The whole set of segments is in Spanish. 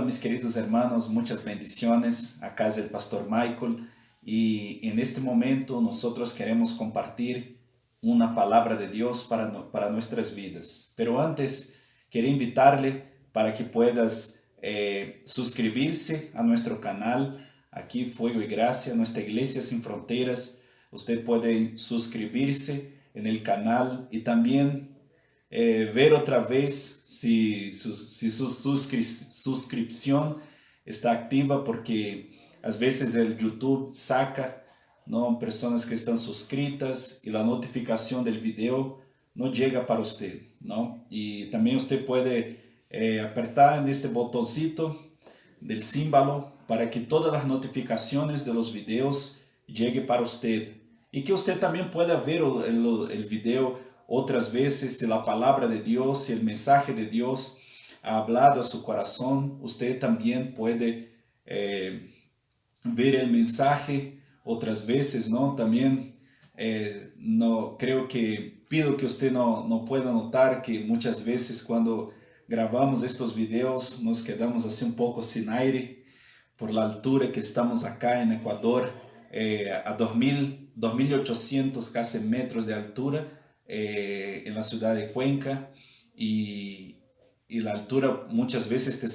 mis queridos hermanos, muchas bendiciones. Acá es el pastor Michael y en este momento nosotros queremos compartir una palabra de Dios para nuestras vidas. Pero antes, quería invitarle para que puedas suscribirse a nuestro canal, aquí Fuego y Gracia, nuestra Iglesia Sin Fronteras. Usted puede suscribirse en el canal y también ver otra vez si su suscripción está activa, porque a veces el YouTube saca, ¿no?, personas que están suscritas y la notificación del video no llega para usted, ¿no? Y también usted puede apretar en este botoncito del símbolo para que todas las notificaciones de los videos lleguen para usted y que usted también pueda ver el video otras veces. Si la palabra de Dios, si el mensaje de Dios ha hablado a su corazón, usted también puede ver el mensaje otras veces, ¿no? También no creo que pido que usted no pueda notar que muchas veces cuando grabamos estos videos nos quedamos así un poco sin aire por la altura que estamos acá en Ecuador, a 2.800 casi metros de altura, en la ciudad de Cuenca, y la altura muchas veces te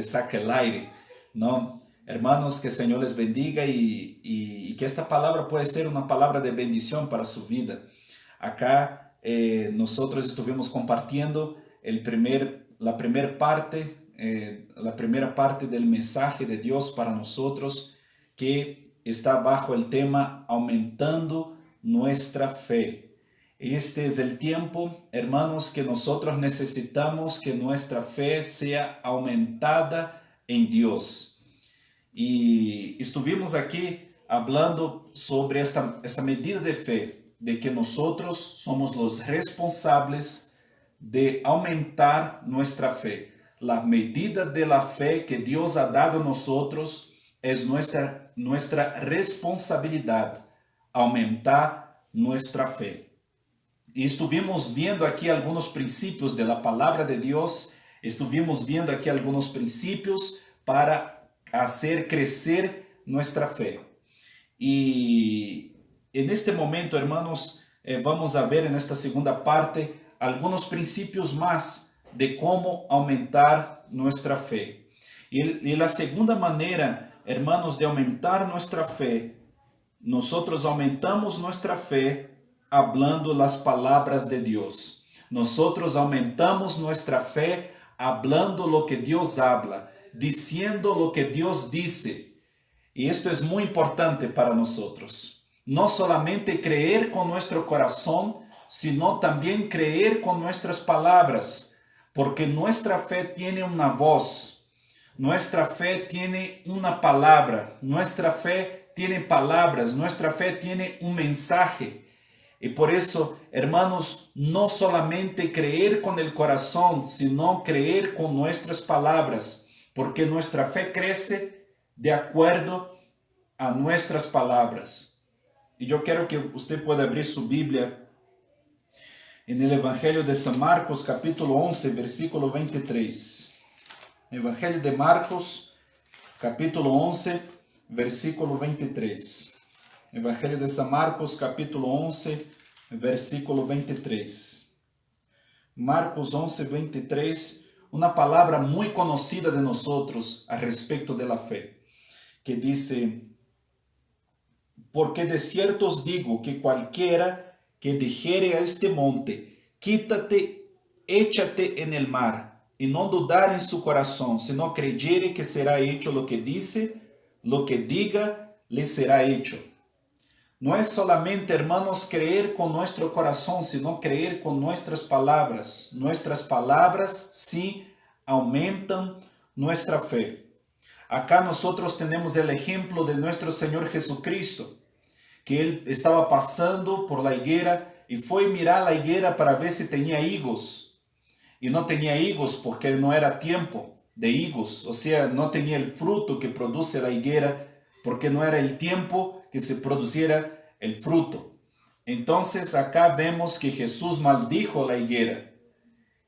saca el aire, ¿no? Hermanos, que el Señor les bendiga y que esta palabra puede ser una palabra de bendición para su vida. Acá nosotros estuvimos compartiendo la primera parte del mensaje de Dios para nosotros, que está bajo el tema aumentando nuestra fe. Este es el tiempo, hermanos, que nosotros necesitamos que nuestra fe sea aumentada en Dios. Y estuvimos aquí hablando sobre esta medida de fe, de que nosotros somos los responsables de aumentar nuestra fe. La medida de la fe que Dios ha dado a nosotros es nuestra responsabilidad, aumentar nuestra fe. Y estuvimos viendo aquí algunos principios de la palabra de Dios, estuvimos viendo aquí algunos principios para hacer crecer nuestra fe. Y en este momento, hermanos, vamos a ver en esta segunda parte algunos principios más de cómo aumentar nuestra fe. Y la segunda manera, hermanos, de aumentar nuestra fe, nosotros aumentamos nuestra fe hablando las palabras de Dios. Nosotros aumentamos nuestra fe hablando lo que Dios habla, diciendo lo que Dios dice. Y esto es muy importante para nosotros. No solamente creer con nuestro corazón, sino también creer con nuestras palabras, porque nuestra fe tiene una voz, nuestra fe tiene una palabra, nuestra fe tiene palabras, nuestra fe tiene un mensaje. Y por eso, hermanos, no solamente creer con el corazón, sino creer con nuestras palabras, porque nuestra fe crece de acuerdo a nuestras palabras. Y yo quiero que usted pueda abrir su Biblia en el Evangelio de San Marcos, capítulo 11, versículo 23. Evangelio de Marcos, capítulo 11, versículo 23. Evangelio de San Marcos, capítulo 11, versículo 23. Marcos 11, 23, una palabra muy conocida de nosotros a respecto de la fe, que dice: porque de cierto os digo que cualquiera que dijere a este monte, quítate, échate en el mar, y no dudar en su corazón, sino creyere que será hecho lo que dice, lo que diga, le será hecho. No es solamente, hermanos, creer con nuestro corazón, sino creer con nuestras palabras. Nuestras palabras sí aumentan nuestra fe. Acá nosotros tenemos el ejemplo de nuestro Señor Jesucristo, que Él estaba pasando por la higuera y fue mirar la higuera para ver si tenía higos. Y no tenía higos porque no era tiempo de higos, o sea, no tenía el fruto que produce la higuera porque no era el tiempo que se produciera el fruto. Entonces acá vemos que Jesús maldijo la higuera,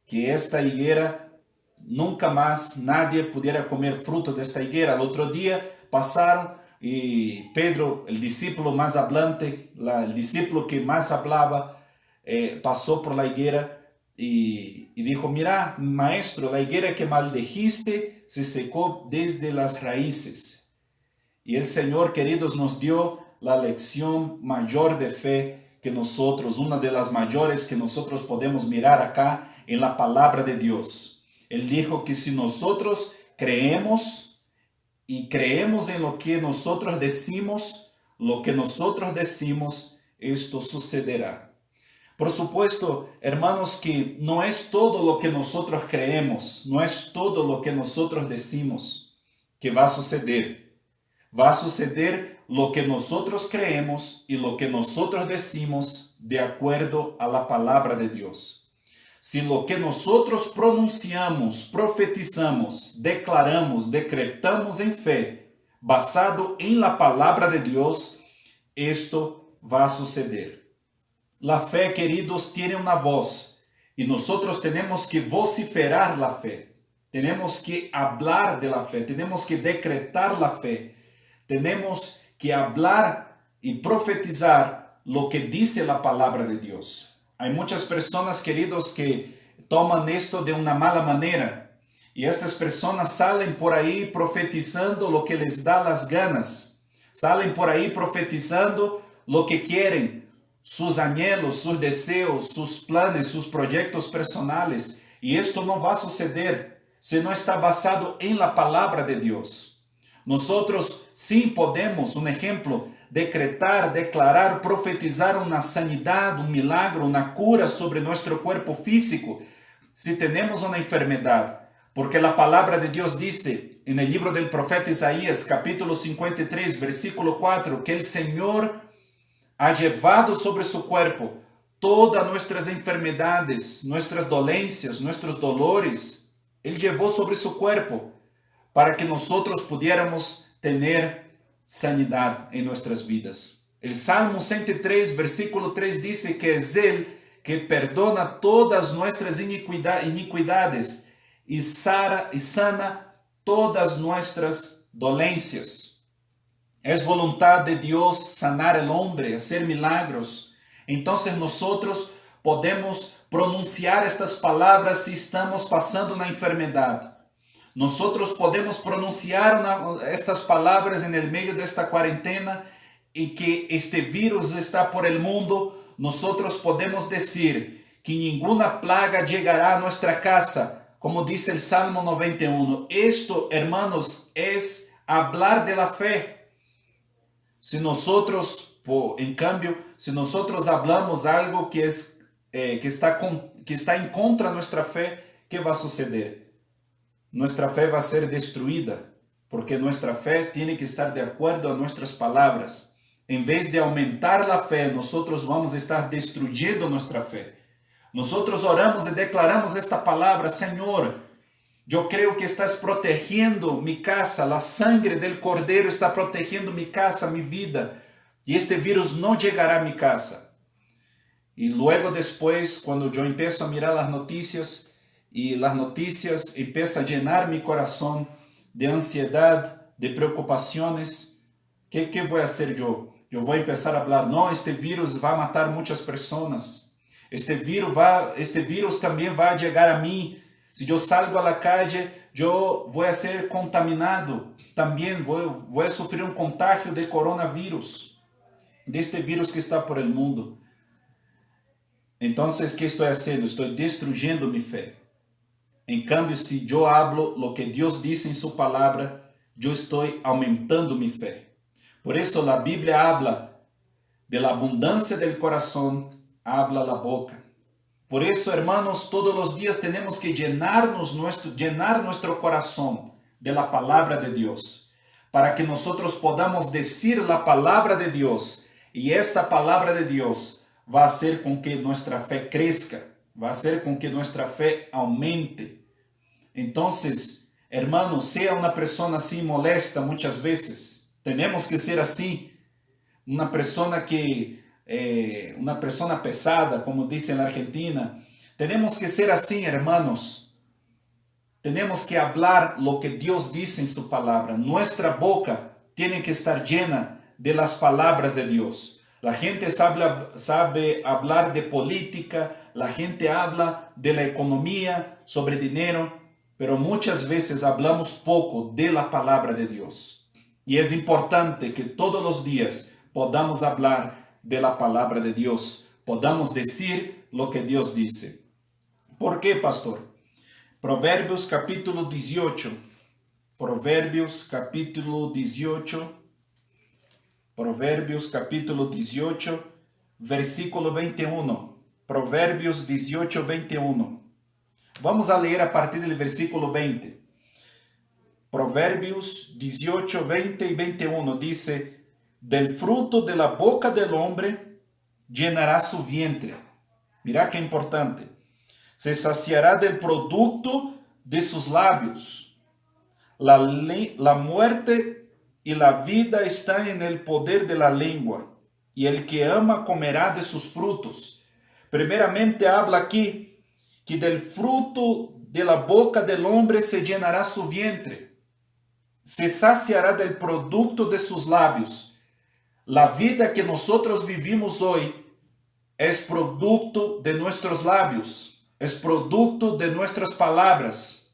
que esta higuera nunca más nadie pudiera comer fruto de esta higuera. Al otro día pasaron y Pedro, el discípulo más hablante, el discípulo que más hablaba, pasó por la higuera y dijo, mira, maestro, la higuera que maldijiste se secó desde las raíces. Y el Señor, queridos, nos dio la lección mayor de fe que nosotros, una de las mayores que nosotros podemos mirar acá en la palabra de Dios. Él dijo que si nosotros creemos y creemos en lo que nosotros decimos, esto sucederá. Por supuesto, hermanos, que no es todo lo que nosotros creemos, no es todo lo que nosotros decimos que va a suceder. Va a suceder lo que nosotros creemos y lo que nosotros decimos de acuerdo a la palabra de Dios. Si lo que nosotros pronunciamos, profetizamos, declaramos, decretamos en fe, basado en la palabra de Dios, esto va a suceder. La fe, queridos, tiene una voz y nosotros tenemos que vociferar la fe. Tenemos que hablar de la fe, tenemos que decretar la fe. Tenemos que hablar y profetizar lo que dice la palabra de Dios. Hay muchas personas, queridos, que toman esto de una mala manera. Y estas personas salen por ahí profetizando lo que les da las ganas. Salen por ahí profetizando lo que quieren. Sus anhelos, sus deseos, sus planes, sus proyectos personales. Y esto no va a suceder si no está basado en la palabra de Dios. Nosotros sí podemos, un ejemplo, decretar, declarar, profetizar una sanidad, un milagro, una cura sobre nuestro cuerpo físico si tenemos una enfermedad. Porque la palabra de Dios dice en el libro del profeta Isaías, capítulo 53, versículo 4, que el Señor ha llevado sobre su cuerpo todas nuestras enfermedades, nuestras dolencias, nuestros dolores. Él llevó sobre su cuerpo para que nosotros pudiéramos tener sanidad en nuestras vidas. El Salmo 103, versículo 3 dice que es Él que perdona todas nuestras iniquidades y sana todas nuestras dolencias. Es voluntad de Dios sanar al hombre, hacer milagros. Entonces nosotros podemos pronunciar estas palabras si estamos pasando una enfermedad. Nosotros podemos pronunciar estas palabras en el medio de esta cuarentena y que este virus está por el mundo. Nosotros podemos decir que ninguna plaga llegará a nuestra casa, como dice el Salmo 91. Esto, hermanos, es hablar de la fe. Si nosotros, en cambio, si nosotros hablamos algo que está en contra de nuestra fe, ¿qué va a suceder? Nuestra fe va a ser destruida, porque nuestra fe tiene que estar de acuerdo a nuestras palabras. En vez de aumentar la fe, nosotros vamos a estar destruyendo nuestra fe. Nosotros oramos y declaramos esta palabra: Señor, yo creo que estás protegiendo mi casa, la sangre del Cordero está protegiendo mi casa, mi vida, y este virus no llegará a mi casa. Y luego después, cuando yo empiezo a mirar las noticias, y las noticias empiezan a llenar mi corazón de ansiedad, de preocupaciones, ¿qué voy a hacer yo? Yo voy a empezar a hablar, no, este virus va a matar muchas personas, este virus también va a llegar a mí. Si yo salgo a la calle, yo voy a ser contaminado. También voy a sufrir un contagio de coronavirus, de este virus que está por el mundo. Entonces, ¿qué estoy haciendo? Estoy destruyendo mi fe. En cambio, si yo hablo lo que Dios dice en su palabra, yo estoy aumentando mi fe. Por eso la Biblia habla de la abundancia del corazón, habla la boca. Por eso, hermanos, todos los días tenemos que llenar nuestro corazón de la palabra de Dios, para que nosotros podamos decir la palabra de Dios, y esta palabra de Dios va a hacer con que nuestra fe crezca, va a hacer con que nuestra fe aumente. Entonces, hermanos, sea una persona así molesta muchas veces, tenemos que ser así, una persona pesada, como dice en la Argentina. Tenemos que ser así, hermanos. Tenemos que hablar lo que Dios dice en su palabra. Nuestra boca tiene que estar llena de las palabras de Dios. La gente sabe hablar de política, la gente habla de la economía, sobre dinero, pero muchas veces hablamos poco de la palabra de Dios. Y es importante que todos los días podamos hablar de la palabra de Dios, podamos decir lo que Dios dice. ¿Por qué, pastor? Provérbios capítulo 18. Provérbios capítulo 18. Provérbios capítulo 18, versículo 21. Provérbios 18, 21. Vamos a leer a partir del versículo 20. Provérbios 18, 20 y 21 dice: del fruto de la boca del hombre llenará su vientre. Mira qué importante. Se saciará del producto de sus labios. La muerte y la vida están en el poder de la lengua, y el que ama comerá de sus frutos. Primeramente habla aquí que del fruto de la boca del hombre se llenará su vientre, se saciará del producto de sus labios. La vida que nosotros vivimos hoy es producto de nuestros labios, es producto de nuestras palabras.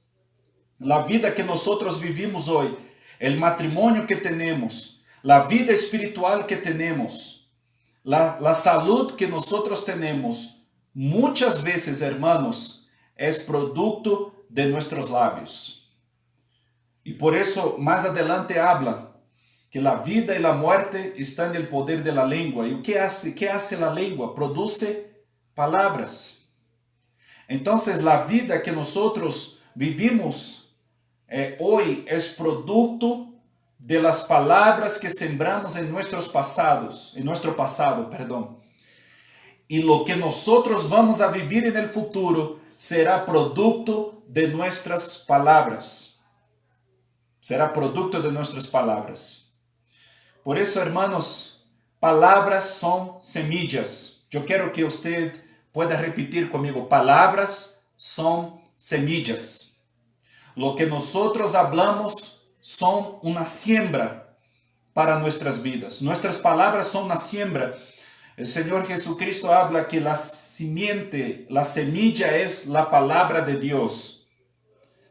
La vida que nosotros vivimos hoy, el matrimonio que tenemos, la vida espiritual que tenemos, la salud que nosotros tenemos, muchas veces, hermanos, es producto de nuestros labios. Y por eso más adelante habla que la vida y la muerte están en el poder de la lengua. ¿Y qué hace la lengua? Produce palabras. Entonces la vida que nosotros vivimos hoy es producto de las palabras que sembramos en nuestro pasado, perdón. Y lo que nosotros vamos a vivir en el futuro será producto de nuestras palabras. Será producto de nuestras palabras. Por eso, hermanos, palabras son semillas. Yo quiero que usted pueda repetir conmigo: palabras son semillas. Lo que nosotros hablamos son una siembra para nuestras vidas. Nuestras palabras son una siembra. El Señor Jesucristo habla que la simiente, la semilla es la palabra de Dios.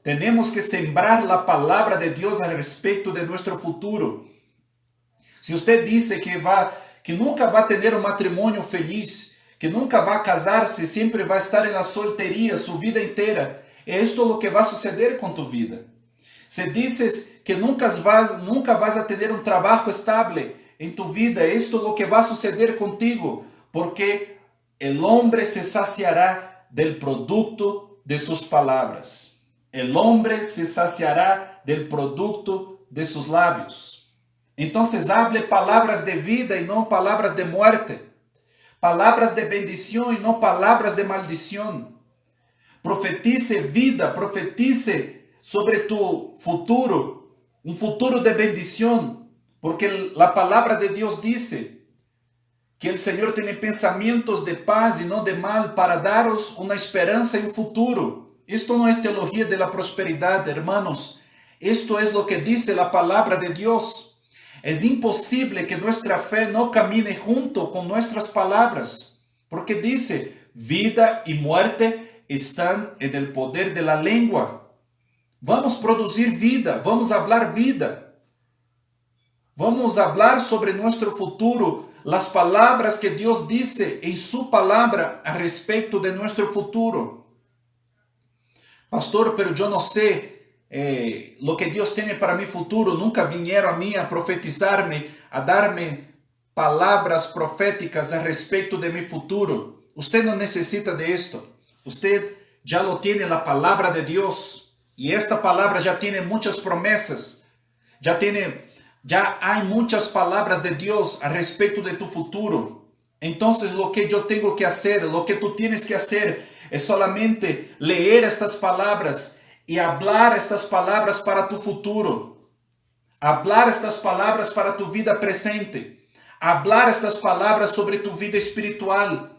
Tenemos que sembrar la palabra de Dios al respecto de nuestro futuro. Si usted dice que nunca va a tener un matrimonio feliz, que nunca va a casarse, siempre va a estar en la soltería su vida entera, esto es lo que va a suceder con tu vida. Si dices que nunca vas a tener un trabajo estable en tu vida, esto es lo que va a suceder contigo, porque el hombre se saciará del producto de sus palabras. El hombre se saciará del producto de sus labios. Entonces hable palabras de vida y no palabras de muerte. Palabras de bendición y no palabras de maldición. Profetice vida, profetice sobre tu futuro, un futuro de bendición, porque la palabra de Dios dice que el Señor tiene pensamientos de paz y no de mal para daros una esperanza y un futuro. Esto no es teología de la prosperidad, hermanos. Esto es lo que dice la palabra de Dios. Es imposible que nuestra fe no camine junto con nuestras palabras, porque dice, vida y muerte están en el poder de la lengua. Vamos a producir vida, vamos a hablar vida. Vamos a hablar sobre nuestro futuro, las palabras que Dios dice en su palabra a respecto de nuestro futuro. Pastor, pero yo no sé lo que Dios tiene para mi futuro. Nunca vinieron a mí a profetizarme, a darme palabras proféticas a respecto de mi futuro. Usted no necesita de esto. Usted ya lo tiene, la palabra de Dios. Y esta palabra ya tiene muchas promesas. Ya hay muchas palabras de Dios a respecto de tu futuro. Entonces lo que yo tengo que hacer, lo que tú tienes que hacer es solamente leer estas palabras y hablar estas palabras para tu futuro. Hablar estas palabras para tu vida presente. Hablar estas palabras sobre tu vida espiritual.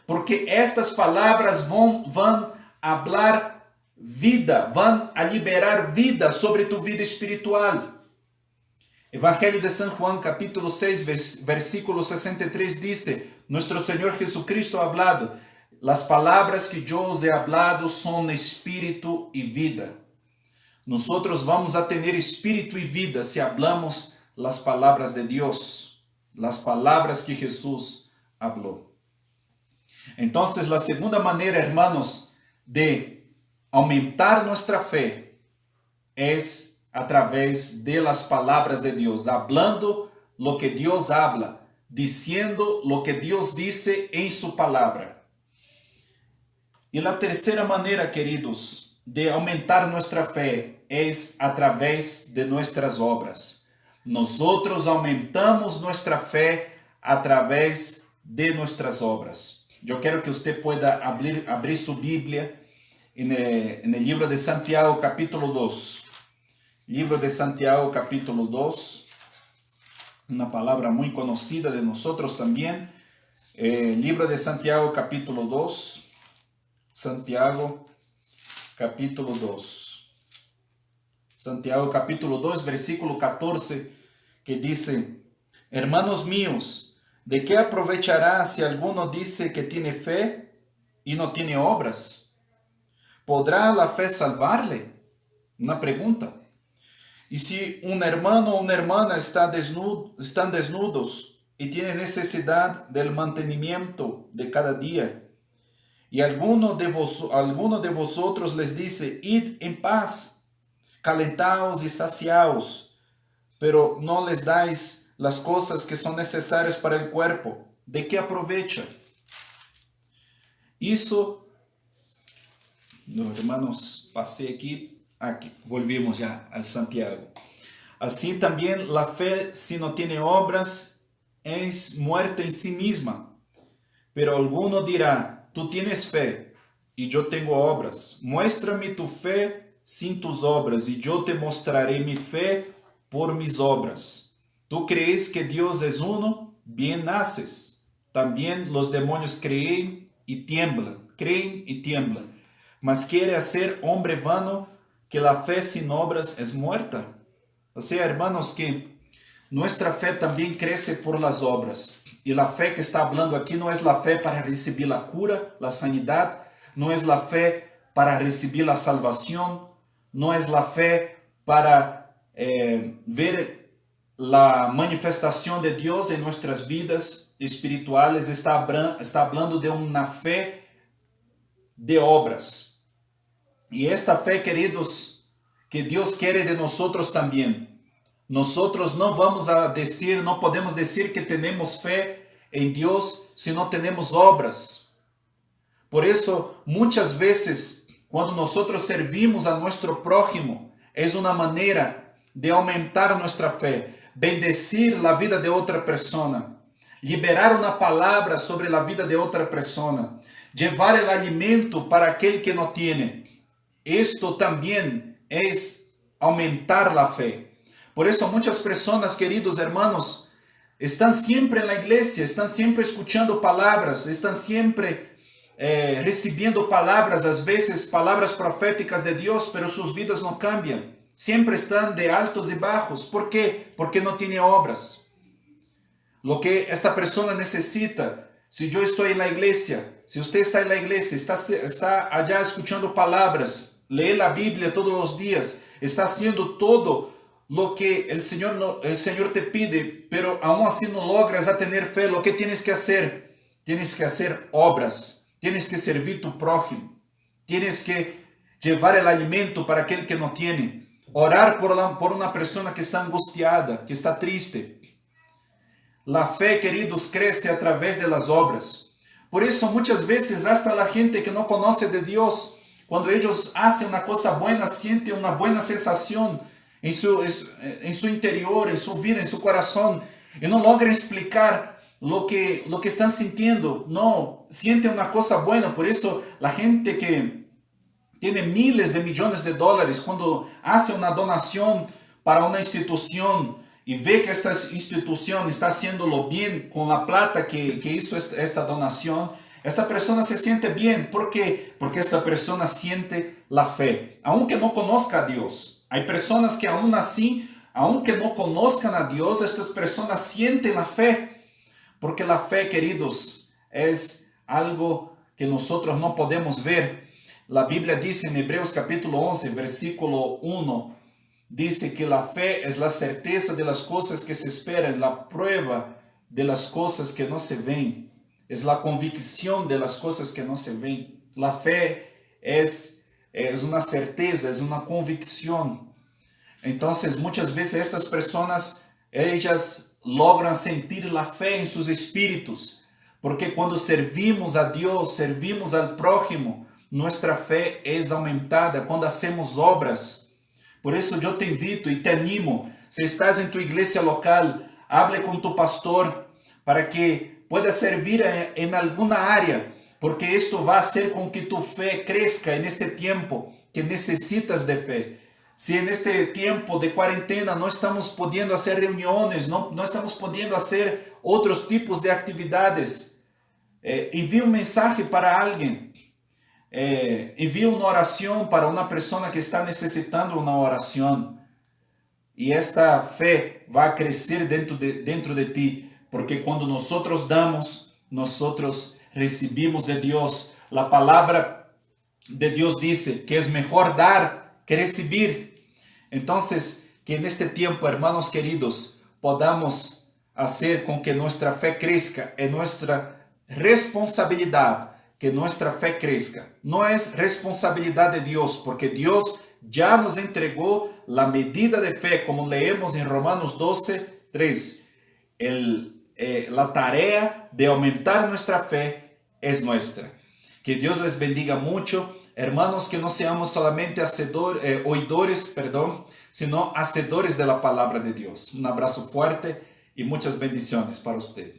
Porque estas palabras van a hablar vida, van a liberar vida sobre tu vida espiritual. Evangelio de San Juan, capítulo 6, versículo 63 dice, nuestro Señor Jesucristo ha hablado, las palabras que yo os he hablado son espíritu y vida. Nosotros vamos a tener espíritu y vida si hablamos las palabras de Dios, las palabras que Jesús habló. Entonces, la segunda manera, hermanos, de aumentar nuestra fe es a través de las palabras de Dios, hablando lo que Dios habla, diciendo lo que Dios dice en su palabra. Y la tercera manera, queridos, de aumentar nuestra fe es a través de nuestras obras. Nosotros aumentamos nuestra fe a través de nuestras obras. Yo quiero que usted pueda abrir su Biblia en el libro de Santiago, capítulo 2. Libro de Santiago, capítulo 2. Una palabra muy conocida de nosotros también. Libro de Santiago, capítulo 2. Santiago, capítulo 2. Santiago, capítulo 2, versículo 14, que dice, hermanos míos, ¿de qué aprovechará si alguno dice que tiene fe y no tiene obras? ¿Podrá la fe salvarle? Una pregunta. Y si un hermano o una hermana están desnudos y tienen necesidad del mantenimiento de cada día, y alguno de vosotros les dice, id en paz, calentaos y saciaos, pero no les dais las cosas que son necesarias para el cuerpo, ¿de qué aprovecha? Eso, hermanos, pasé aquí, volvimos ya al Santiago. Así también la fe, si no tiene obras, es muerta en sí misma. Pero alguno dirá, tú tienes fe y yo tengo obras. Muéstrame tu fe sin tus obras y yo te mostraré mi fe por mis obras. ¿Tú crees que Dios es uno? Bien haces. También los demonios creen y tiemblan. Mas quiere hacer hombre vano que la fe sin obras es muerta. O sea, hermanos, que nuestra fe también crece por las obras. Y la fe que está hablando aquí no es la fe para recibir la cura, la sanidad, no es la fe para recibir la salvación, no es la fe para ver la manifestación de Dios en nuestras vidas espirituales. Está hablando de una fe de obras. Y esta fe, queridos, que Dios quiere de nosotros también. Nosotros no podemos decir que tenemos fe en Dios si no tenemos obras. Por eso, muchas veces, cuando nosotros servimos a nuestro prójimo, es una manera de aumentar nuestra fe, bendecir la vida de otra persona, liberar una palabra sobre la vida de otra persona, llevar el alimento para aquel que no tiene. Esto también es aumentar la fe. Por eso muchas personas, queridos hermanos, están siempre en la iglesia, están siempre escuchando palabras, están siempre recibiendo palabras, a veces palabras proféticas de Dios, pero sus vidas no cambian. Siempre están de altos y bajos. ¿Por qué? Porque no tiene obras. Lo que esta persona necesita, si yo estoy en la iglesia, si usted está en la iglesia, está allá escuchando palabras, lee la Biblia todos los días, está haciendo todo lo que el Señor te pide, pero aún así no logras a tener fe, lo que tienes que hacer? Tienes que hacer obras, tienes que servir a tu prójimo, tienes que llevar el alimento para aquel que no tiene, orar por una persona que está angustiada, que está triste. La fe, queridos, crece a través de las obras. Por eso muchas veces hasta la gente que no conoce de Dios, cuando ellos hacen una cosa buena, sienten una buena sensación en su interior, en su vida, en su corazón, y no logran explicar lo que están sintiendo. No, sienten una cosa buena. Por eso la gente que tiene miles de millones de dólares, cuando hace una donación para una institución y ve que esta institución está haciéndolo bien con la plata que hizo esta donación, Esta persona se siente bien. ¿Por qué? Porque esta persona siente la fe, aunque no conozca a Dios. Hay personas que aún así, aunque no conozcan a Dios, estas personas sienten la fe. Porque la fe, queridos, es algo que nosotros no podemos ver. La Biblia dice en Hebreos capítulo 11, versículo 1, dice que la fe es la certeza de las cosas que se esperan, la prueba de las cosas que no se ven. Es la convicción de las cosas que no se ven. La fe es una certeza, es una convicción. Entonces, muchas veces estas personas, ellas logran sentir la fe en sus espíritus, porque cuando servimos a Dios, servimos al prójimo, nuestra fe es aumentada cuando hacemos obras. Por eso yo te invito y te animo, si estás en tu iglesia local, hable con tu pastor para que pueda servir en alguna área, porque esto va a hacer con que tu fe crezca en este tiempo que necesitas de fe. Si en este tiempo de cuarentena no estamos pudiendo hacer reuniones, no estamos pudiendo hacer otros tipos de actividades, envíe un mensaje para alguien, envíe una oración para una persona que está necesitando una oración. Y esta fe va a crecer dentro de ti, porque cuando nosotros damos, nosotros recibimos de Dios. La palabra de Dios dice que es mejor dar que recibir. Entonces, que en este tiempo, hermanos queridos, podamos hacer con que nuestra fe crezca. Es nuestra responsabilidad que nuestra fe crezca. No es responsabilidad de Dios, porque Dios ya nos entregó la medida de fe, como leemos en Romanos 12, 3. La tarea de aumentar nuestra fe es nuestra. Que Dios les bendiga mucho. Hermanos, que no seamos solamente oidores, sino hacedores de la palabra de Dios. Un abrazo fuerte y muchas bendiciones para usted.